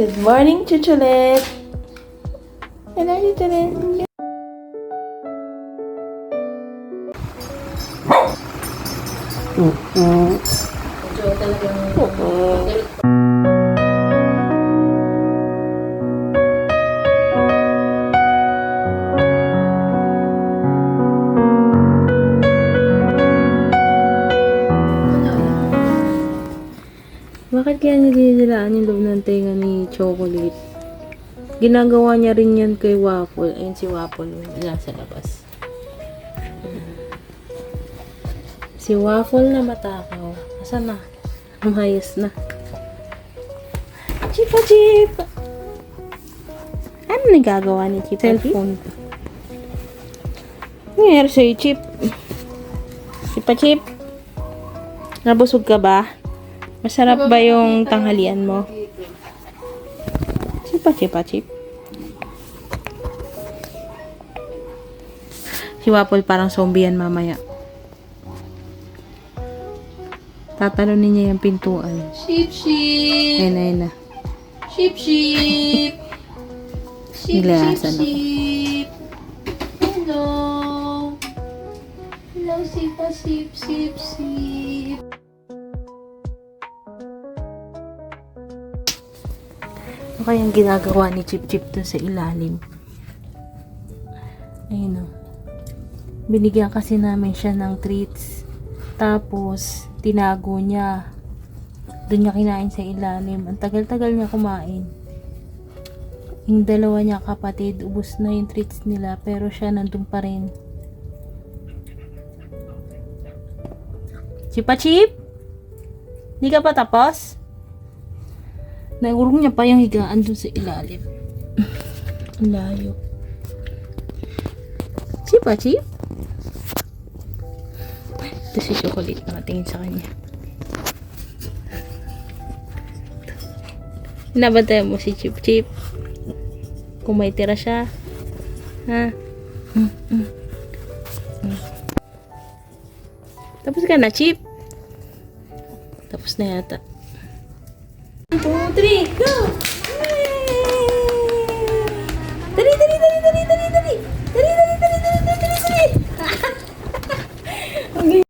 Good morning, Chuchulet! Hello, Chuchulet! Medyo talagang Bakit kaya nilinilaan yung loob ng tenga ni Chocolate? Ginagawa niya rin yan kay Waffle. Ayun si Waffle. Nasa labas. Si Waffle na matakaw. Asan na? Umayos na. Chipa Chip! Ano nagagawa ni Chip? Cellphone. Ngayon sa'yo, Chip. Chipa Chip? Nabusog ka ba? Masarap ba yung tanghalian mo? Chipa Chip. Si Waffle parang zombie yan mamaya. Tatalunin niya yung pintuan. sheep. Ayun na. Sheep. Nilayasan ako. Sheep. Hello. Hello, sheep. Ano kayang ginagawa ni Chip dun sa ilalim? Ayun o. Binigyan kasi namin siya ng treats. Tapos, tinago niya. Doon niya kinain sa ilalim. Ang tagal-tagal niya kumain. Yung dalawa niya kapatid, ubos na yung treats nila. Pero siya nandun pa rin. Chipa Chip? Di ka pa tapos? Naurong niya pa yung higaan dun sa ilalim. Ang layo. Chipa Chip? Ito si Chocolate, nakatingin sa kanya. Nabantayan mo si Chip. Kung may tira siya. Ha? Tapos ka na, Chip? Tapos na yata. 1, 2, 3, go!